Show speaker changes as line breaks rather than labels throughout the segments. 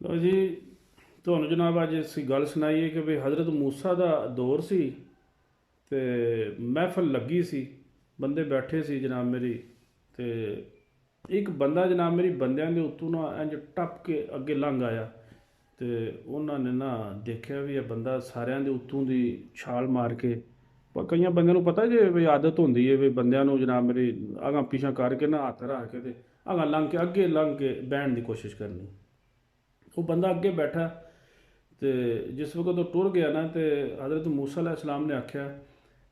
ਲਓ ਜੀ, ਤੁਹਾਨੂੰ ਜਨਾਬ ਅੱਜ ਅਸੀਂ ਗੱਲ ਸੁਣਾਈਏ ਕਿ ਵੀ ਹਜ਼ਰਤ ਮੂਸਾ ਦਾ ਦੌਰ ਸੀ ਤੇ ਮਹਿਫਲ ਲੱਗੀ ਸੀ, ਬੰਦੇ ਬੈਠੇ ਸੀ ਜਨਾਬ ਮੇਰੀ। ਤੇ ਇੱਕ ਬੰਦਾ ਜਨਾਬ ਮੇਰੀ ਬੰਦਿਆਂ ਦੇ ਉੱਤੋਂ ਨਾ ਇੰਜ ਟੱਪ ਕੇ ਅੱਗੇ ਲੰਘ ਆਇਆ। ਤੇ ਉਹਨਾਂ ਨੇ ਨਾ ਦੇਖਿਆ ਵੀ ਇਹ ਬੰਦਾ ਸਾਰਿਆਂ ਦੇ ਉੱਤੋਂ ਦੀ ਛਾਲ ਮਾਰ ਕੇ, ਪਰ ਕਈਆਂ ਬੰਦਿਆਂ ਨੂੰ ਪਤਾ ਜੇ ਵੀ ਆਦਤ ਹੁੰਦੀ ਹੈ ਵੀ ਬੰਦਿਆਂ ਨੂੰ ਜਨਾਬ ਮੇਰੀ ਅਗਾਂ ਪਿਛਾਂ ਕਰਕੇ ਨਾ ਹੱਥ ਰੱਖ ਕੇ ਤੇ ਅਗਾਂ ਲੰਘ ਕੇ ਅੱਗੇ ਲੰਘ ਕੇ ਬਹਿਣ ਦੀ ਕੋਸ਼ਿਸ਼ ਕਰਨੀ। ਉਹ ਬੰਦਾ ਅੱਗੇ ਬੈਠਾ ਤੇ ਜਿਸ ਵਕਤ ਉਹ ਟੁਰ ਗਿਆ ਨਾ ਤੇ ਹਜ਼ਰਤ ਮੂਸਾ अलैहि सलाम ਨੇ ਆਖਿਆ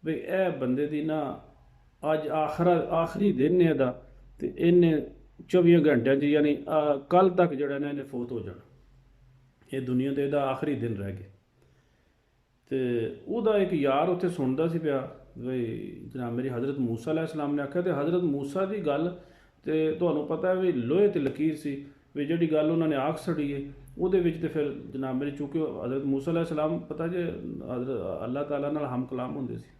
ਵੀ ਇਹ ਬੰਦੇ ਦੀ ਨਾ ਅੱਜ ਆਖਰੀ ਦਿਨ ਨੇ ਇਹਦਾ, ਤੇ ਇਹਨੇ 24 ਘੰਟਿਆਂ 'ਚ ਯਾਨੀ ਕੱਲ ਤੱਕ ਜਿਹੜਾ ਨਾ ਇਹਨੇ ਫੌਤ ਹੋ ਜਾਣਾ। ਇਹ ਦੁਨੀਆ ਤੇ ਇਹਦਾ ਆਖਰੀ ਦਿਨ ਰਹਿ ਗਿਆ। ਤੇ ਉਹਦਾ ਇੱਕ ਯਾਰ ਉੱਥੇ ਸੁਣਦਾ ਸੀ ਪਿਆ ਵੀ ਜਨਾਬ ਮੇਰੀ ਹਜ਼ਰਤ ਮੂਸਾ अलैहि सलाम ਨੇ ਆਖਿਆ। ਤੇ ਹਜ਼ਰਤ ਮੂਸਾ ਦੀ ਗੱਲ ਤੇ ਤੁਹਾਨੂੰ ਪਤਾ ਵੀ ਲੋਹੇ ਤੇ ਲਕੀਰ ਸੀ ਵੀ ਜਿਹੜੀ ਗੱਲ ਉਹਨਾਂ ਨੇ ਆਖ ਛੜੀ ਹੈ ਉਹਦੇ ਵਿੱਚ। ਤੇ ਫਿਰ ਜਨਾਬ ਮੇਰੀ ਚੂँकि ਹਜ਼ਰਤ ਮੂਸਾ अलैहि सलाम ਪਤਾ ਜੇ ਹਜ਼ਰਤ ਅੱਲਾਹ ਤਾਲਾ ਨਾਲ ਹਮ ਕਲਾਮ ਹੁੰਦੇ ਸੀ।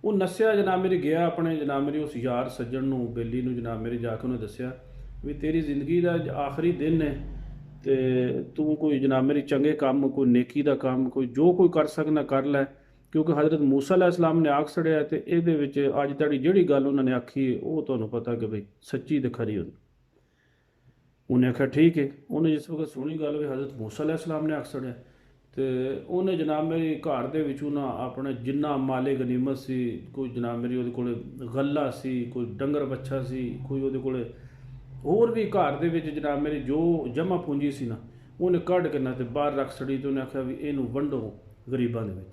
ਉਹ ਨੱਸਿਆ ਜਨਾਬ ਮੇਰੀ ਗਿਆ ਆਪਣੇ ਜਨਾਬ ਮੇਰੀ ਉਸ ਯਾਰ ਸੱਜਣ ਨੂੰ ਬੇਲੀ ਨੂੰ ਜਨਾਬ ਮੇਰੀ ਜਾ ਕੇ ਉਹਨੇ ਦੱਸਿਆ ਵੀ ਤੇਰੀ ਜ਼ਿੰਦਗੀ ਦਾ ਅੱਜ ਆਖਰੀ ਦਿਨ ਹੈ ਤੇ ਤੂੰ ਕੋਈ ਜਨਾਬ ਮੇਰੀ ਚੰਗੇ ਕੰਮ, ਕੋਈ ਨੇਕੀ ਦਾ ਕੰਮ, ਕੋਈ ਜੋ ਕੋਈ ਕਰ ਸਕਣਾ ਕਰ ਲੈ, ਕਿਉਂਕਿ ਹਜ਼ਰਤ ਮੂਸਾ अलैहि सलाम ਨੇ ਆਖ ਛੜਿਆ ਤੇ ਇਹਦੇ ਵਿੱਚ ਅੱਜ ਤੁਹਾਡੀ ਜਿਹੜੀ ਗੱਲ ਉਹਨਾਂ ਨੇ ਆਖੀ ਹੈ ਉਹ ਤੁਹਾਨੂੰ ਪਤਾ ਕਿ ਬਈ ਸੱਚੀ ਤੇ ਖਰੀ ਹੁੰਦੀ। ਉਹਨੇ ਆਖਿਆ ਠੀਕ ਹੈ। ਉਹਨੇ ਜਿਸ ਵਕਤ ਸੁਣੀ ਗੱਲ ਵੀ ਹਜ਼ਰਤ ਮੂਸਾ अलैहि सलाम ਨੇ ਆਖ ਛੜਿਆ ਤੇ ਉਹਨੇ ਜਨਾਬ ਮੇਰੀ ਘਰ ਦੇ ਵਿੱਚੋਂ ਨਾ ਆਪਣਾ ਜਿੰਨਾ ਮਾਲੇ ਗਨੀਮਤ ਸੀ, ਕੋਈ ਜਨਾਬ ਮੇਰੀ ਉਹਦੇ ਕੋਲ ਗੱਲਾ ਸੀ, ਕੋਈ ਡੰਗਰ ਬੱਛਾ ਸੀ, ਕੋਈ ਉਹਦੇ ਕੋਲ ਹੋਰ ਵੀ ਘਰ ਦੇ ਵਿੱਚ ਜਨਾਬ ਮੇਰੀ ਜੋ ਜਮ੍ਹਾਂ ਪੂੰਜੀ ਸੀ ਨਾ ਉਹਨੇ ਕੱਢ ਕੇ ਨਾ ਤੇ ਬਾਹਰ ਰੱਖ ਛੜੀ। ਤੇ ਉਹਨੇ ਆਖਿਆ ਵੀ ਇਹਨੂੰ ਵੰਡੋ ਗਰੀਬਾਂ ਦੇ ਵਿੱਚ।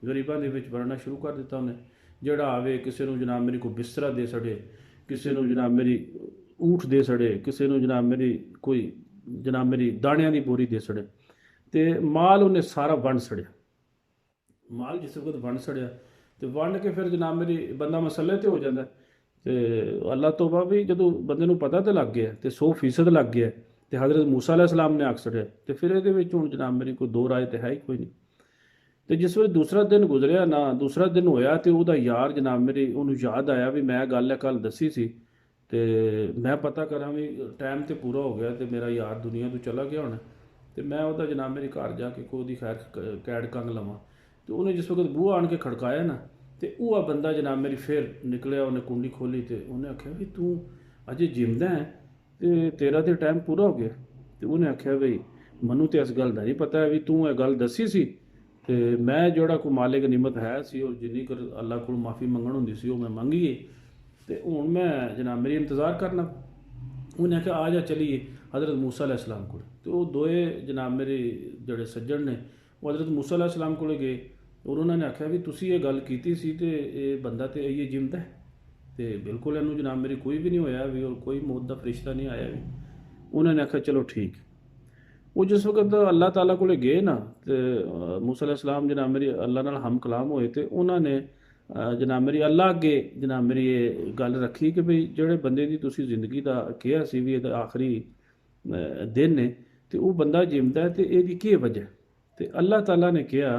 ਗਰੀਬਾਂ ਦੇ ਵਿੱਚ ਵੰਡਣਾ ਸ਼ੁਰੂ ਕਰ ਦਿੱਤਾ ਉਹਨੇ। ਜਿਹੜਾ ਆਵੇ ਕਿਸੇ ਨੂੰ ਜਨਾਬ ਮੇਰੀ ਕੋਈ ਬਿਸਤਰਾ ਦੇ ਛੜੇ, ਕਿਸੇ ਨੂੰ ਜਨਾਬ ਮੇਰੀ ਊਠ ਦੇ ਛੜੇ, ਕਿਸੇ ਨੂੰ ਜਨਾਬ ਮੇਰੀ ਕੋਈ ਜਨਾਬ ਮੇਰੀ ਦਾਣਿਆਂ ਦੀ ਬੋਰੀ ਦੇ ਛੜੇ। ਤੇ ਮਾਲ ਉਹਨੇ ਸਾਰਾ ਵੰਡ ਛੜਿਆ। ਮਾਲ ਜਿਸ ਵਕਤ ਵੰਡ ਛੜਿਆ ਤੇ ਵੰਡ ਕੇ ਫਿਰ ਜਨਾਬ ਮੇਰੀ ਬੰਦਾ ਮਸਲੇ ਤੇ ਹੋ ਜਾਂਦਾ। ਤੇ ਅੱਲਾਹ ਤੋਬਾ ਵੀ ਜਦੋਂ ਬੰਦੇ ਨੂੰ ਪਤਾ ਤੇ ਲੱਗ ਗਿਆ ਤੇ 100% ਲੱਗ ਗਿਆ ਤੇ ਹਜ਼ਰਤ ਮੂਸਾ अलैहि सलाम ਨੇ ਆਖ ਛੜਿਆ ਤੇ ਫਿਰ ਇਹਦੇ ਵਿੱਚ ਹੁਣ ਜਨਾਬ ਮੇਰੀ ਕੋਈ ਦੋ ਰਾਏ ਤੇ ਹੈ ਹੀ ਕੋਈ ਨਹੀਂ। ਤੇ ਜਿਸ ਵੇਲੇ ਦੂਸਰਾ ਦਿਨ ਗੁਜ਼ਰਿਆ ਨਾ, ਦੂਸਰਾ ਦਿਨ ਹੋਇਆ ਤੇ ਉਹਦਾ ਯਾਰ ਜਨਾਬ ਮੇਰੀ ਉਹਨੂੰ ਯਾਦ ਆਇਆ ਵੀ ਮੈਂ ਗੱਲ ਹੈ ਕੱਲ ਦੱਸੀ ਸੀ ਤੇ ਮੈਂ ਪਤਾ ਕਰਾਂ ਵੀ ਟਾਈਮ ਤੇ ਪੂਰਾ ਹੋ ਗਿਆ ਤੇ ਮੇਰਾ ਯਾਰ ਦੁਨੀਆ ਤੋਂ ਚਲਾ ਗਿਆ ਹੁਣ। ਤੇ ਮੈਂ ਉਹਦਾ ਜਨਾਬ ਮੇਰੇ ਘਰ ਜਾ ਕੇ ਕੋਈ ਉਹਦੀ ਖੈਰ ਕੈਡ ਕੰਗ ਲਵਾਂ। ਤੇ ਉਹਨੇ ਜਿਸ ਵਕਤ ਬੂਹਾ ਆਣ ਕੇ ਖੜਕਾਇਆ ਨਾ ਤੇ ਉਹ ਆ ਬੰਦਾ ਜਨਾਬ ਮੇਰੀ ਫਿਰ ਨਿਕਲਿਆ। ਉਹਨੇ ਕੁੰਡੀ ਖੋਲੀ ਤੇ ਉਹਨੇ ਆਖਿਆ ਵੀ ਤੂੰ ਅਜੇ ਜਿੰਦਾ ਹੈ ਤੇ ਤੇਰਾ ਤੇ ਟਾਈਮ ਪੂਰਾ ਹੋ ਗਿਆ। ਤੇ ਉਹਨੇ ਆਖਿਆ ਵੀ ਮੈਨੂੰ ਤੇ ਇਸ ਗੱਲ ਦਾ ਨਹੀਂ ਪਤਾ ਵੀ ਤੂੰ ਇਹ ਗੱਲ ਦੱਸੀ ਸੀ ਤੇ ਮੈਂ ਜਿਹੜਾ ਕੋਈ ਮਾਲਿਕ ਨਿਮਤ ਹੈ ਸੀ ਉਹ ਜਿੰਨੀ ਕਰ ਅੱਲਾਹ ਕੋਲ ਮਾਫੀ ਮੰਗਣ ਹੁੰਦੀ ਸੀ ਉਹ ਮੈਂ ਮੰਗੀਏ ਤੇ ਹੁਣ ਮੈਂ ਜਨਾਬ ਮੇਰੀ ਇੰਤਜ਼ਾਰ ਕਰਨਾ। ਉਹਨੇ ਆਖਿਆ ਆ ਜਾ ਚਲੀਏ हज़रत मूसा अलैहि सलाम को। तो वो दोए जनाब मेरे जोड़े सज्जन ने वो हज़रत मूसा अलैहि सलाम को गए और उन्होंने आख्या भी तुसी ये गल की सी ते ये बंदा तो ये जिंदा है तो बिल्कुल इनू जनाब मेरी कोई भी नहीं होया भी और कोई मौत का फरिश्ता नहीं आया भी। उन्होंने आख्या चलो ठीक। वो जिस वक्त अल्लाह ताला को गए ना तो मूसा अलैहि सलाम जनाब मेरी अल्लाह नाल हम कलाम होए तो उन्होंने जनाब मेरी अल्लाह अगे जनाब मेरी ये गल रखी कि भाई जोड़े बंदे की तुसी जिंदगी का कहा सी भी ये आखिरी दिन ने तो वह बंदा जिंदा है तो यदी की वजह। तो अल्लाह ताला ने कहा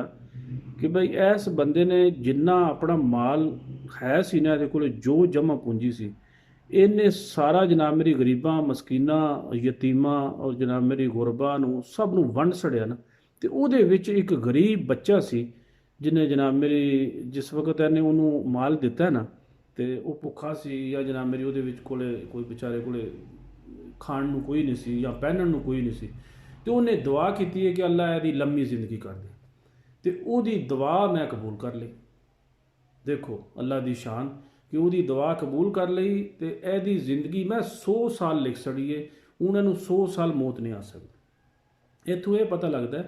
कि भाई इस बंदे ने जिन्ना अपना माल है सी ना ये को जो जमा पूंजी सी इन्हें सारा जनाब मेरी गरीबां मस्कीना यतीमां और जनाब मेरी गुरबा सब नूं वंड छड़िया ना। तो वो एक गरीब बच्चा सी जिन्हें जनाब मेरी जिस वक्त इन्हें उन्होंने माल दिता ना तो वह भुखा सी या जनाब मेरी वो कोई बेचारे को खाण ਨੂੰ ਕੋਈ नहीं सी या पहनण ਨੂੰ ਕੋਈ नहीं सी। तो उन्हें दुआ की है कि अल्लाह यदी लंबी जिंदगी कर दे तो ਉਹਦੀ दुआ मैं कबूल कर ली। देखो अल्लाह की शान कि ਉਹਦੀ दुआ कबूल कर ली तो यदी जिंदगी मैं 100 साल लिख छड़ीए उन्होंने 100 साल मौत नहीं आ सकती। इत्थों ये पता लगता है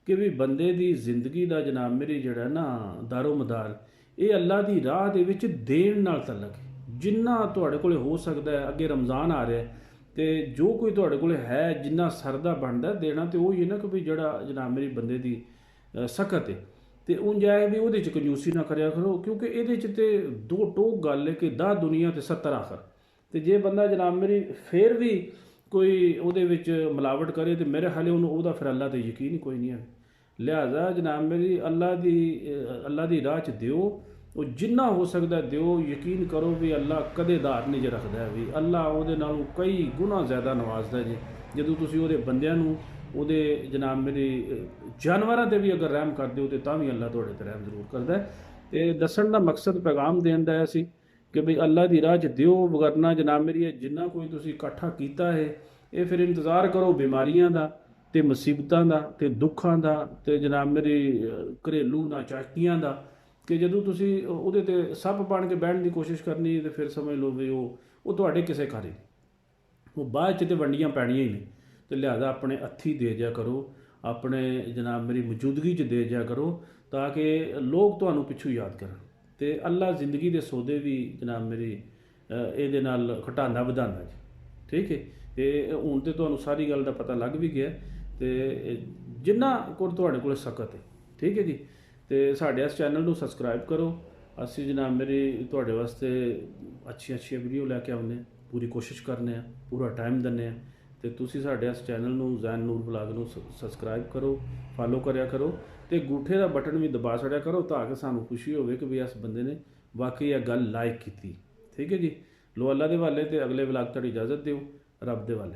कि भी बंदे की जिंदगी का जनाब मेरी जड़ा ना दारो मदार ये अल्लाह की राह दे विच देण नाल तलक है। जिन्ना तुहाडे कोले हो सकता है अगे रमज़ान आ रहा है तो जो कोई तुहाडे कोले है जिन्ना सरदा बनता देना तो वही है ना कि भी जड़ा जनाब मेरी बंदे की सकत है तो उंज है भी वो कंजूसी ना करया करो क्योंकि ये दो टोक गल है कि 10 दुनिया तो 70 आखर। तो जे बंदा जनाब मेरी फिर भी कोई वो मिलावट करे तो मेरे ख्याल उन्होंने फिर अल्लाह तो यकीन ही कोई नहीं है। लिहाजा जनाब मेरी अल्लाह की राह च दिओ वो जिन्ना हो सकता है दिओ। यकीन करो भी अल्लाह कदे दार नहीं जे रखता है भी अल्लाह वो कई गुना ज़्यादा नवाजदा जी ਜਦੋਂ ਤੁਸੀਂ ਉਹਦੇ ਬੰਦਿਆਂ ਨੂੰ ਉਹਦੇ ਜਨਾਬ ਮੇਰੀ ਜਾਨਵਰਾਂ ਤੇ ਵੀ ਅਗਰ ਰਹਿਮ ਕਰਦੇ ਹੋ ਤੇ ਤਾਂ ਵੀ ਅੱਲਾ ਤੁਹਾਡੇ ਤੇ ਰਹਿਮ ਜ਼ਰੂਰ ਕਰਦਾ ਹੈ। ਤੇ ਦੱਸਣ ਦਾ ਮਕਸਦ ਪੈਗਾਮ ਦੇਣ ਦਾ ਸੀ ਕਿ ਵੀ ਅੱਲਾ ਦੀ ਰਾਹ 'ਚ ਦਿਓ, ਵਗਰਨਾ ਜਨਾਬ ਮੇਰੀ ਇਹ ਜਿੰਨਾ ਕੋਈ ਤੁਸੀਂ ਇਕੱਠਾ ਕੀਤਾ ਹੈ ਇਹ ਫਿਰ ਇੰਤਜ਼ਾਰ ਕਰੋ ਬਿਮਾਰੀਆਂ ਦਾ ਤੇ ਮੁਸੀਬਤਾਂ ਦਾ ਤੇ ਦੁੱਖਾਂ ਦਾ ਤੇ ਜਨਾਬ ਮੇਰੀ ਘਰੇਲੂ ਨਾਚਾਕੀਆਂ ਦਾ, ਕਿ ਜਦੋਂ ਤੁਸੀਂ ਉਹਦੇ ਤੇ ਸੱਪ ਬਣ ਕੇ ਬਹਿਣ ਦੀ ਕੋਸ਼ਿਸ਼ ਕਰਨੀ ਤੇ ਫਿਰ ਸਮਝ ਲਓ ਵੀ ਉਹ ਤੁਹਾਡੇ ਕਿਸੇ ਘਰ ਹੀ ਨਹੀਂ, ਉਹ ਬਾਅਦ 'ਚ ਤੇ ਵੰਡੀਆਂ ਪੈਣੀਆਂ ਹੀ ਨੇ। ਤੇ ਲਿਹਾਜ਼ਾ ਆਪਣੇ ਹੱਥੀਂ ਦੇ ਜਾ ਕਰੋ, ਆਪਣੇ ਜਨਾਬ ਮੇਰੀ ਮੌਜੂਦਗੀ 'ਚ ਦੇ ਜਾ ਕਰੋ ਤਾਂ ਕਿ ਲੋਕ ਤੁਹਾਨੂੰ ਪਿੱਛੋਂ ਯਾਦ ਕਰਨ। ਤੇ ਅੱਲਾ ਜ਼ਿੰਦਗੀ ਦੇ ਸੌਦੇ ਵੀ ਜਨਾਬ ਮੇਰੀ ਇਹਦੇ ਨਾਲ ਘਟਾਉਂਦਾ ਵਧਾਉਂਦਾ ਜੀ, ਠੀਕ ਹੈ। ਤੇ ਹੁਣ ਤੇ ਤੁਹਾਨੂੰ ਸਾਰੀ ਗੱਲ ਦਾ ਪਤਾ ਲੱਗ ਵੀ ਗਿਆ ਤੇ ਜਿੰਨਾ ਕੋਲ ਤੁਹਾਡੇ ਕੋਲ ਸਖਤ ਹੈ, ਠੀਕ ਹੈ ਜੀ। ਤੇ ਸਾਡੇ ਇਸ ਚੈਨਲ ਨੂੰ ਸਬਸਕ੍ਰਾਈਬ ਕਰੋ। ਅਸੀਂ ਜਨਾਬ ਮੇਰੀ ਤੁਹਾਡੇ ਵਾਸਤੇ ਅੱਛੀਆਂ ਵੀਡੀਓ ਲੈ ਕੇ ਆਉਂਦੇ ਹਾਂ, ਪੂਰੀ ਕੋਸ਼ਿਸ਼ ਕਰਨੇ ਆ, ਪੂਰਾ ਟਾਈਮ ਦਿੰਦੇ ਆ। ਤੇ ਤੁਸੀਂ ਸਾਡੇ ਇਸ ਚੈਨਲ ਨੂੰ ਜ਼ੈਨ ਨੂਰ ਵਲਾਗ ਨੂੰ ਸਬਸਕ੍ਰਾਈਬ ਕਰੋ, ਫਾਲੋ ਕਰਿਆ ਕਰੋ ਤੇ ਅੰਗੂਠੇ ਦਾ ਬਟਨ ਵੀ ਦਬਾ ਛੱਡਿਆ ਕਰੋ ਤਾਂ ਕਿ ਸਾਨੂੰ ਖੁਸ਼ੀ ਹੋਵੇ ਕਿ ਵੀ ਇਸ ਬੰਦੇ ਨੇ ਵਾਕਈ ਇਹ ਗੱਲ ਲਾਈਕ ਕੀਤੀ, ਠੀਕ ਹੈ ਜੀ। ਲੋ ਅੱਲਾ ਦੇ ਵਾਲੇ ਤੇ ਅਗਲੇ ਵਲਾਗ ਤੁਹਾਡੀ ਇਜਾਜ਼ਤ ਦਿਓ, ਰੱਬ ਦੇ ਵਾਲੇ।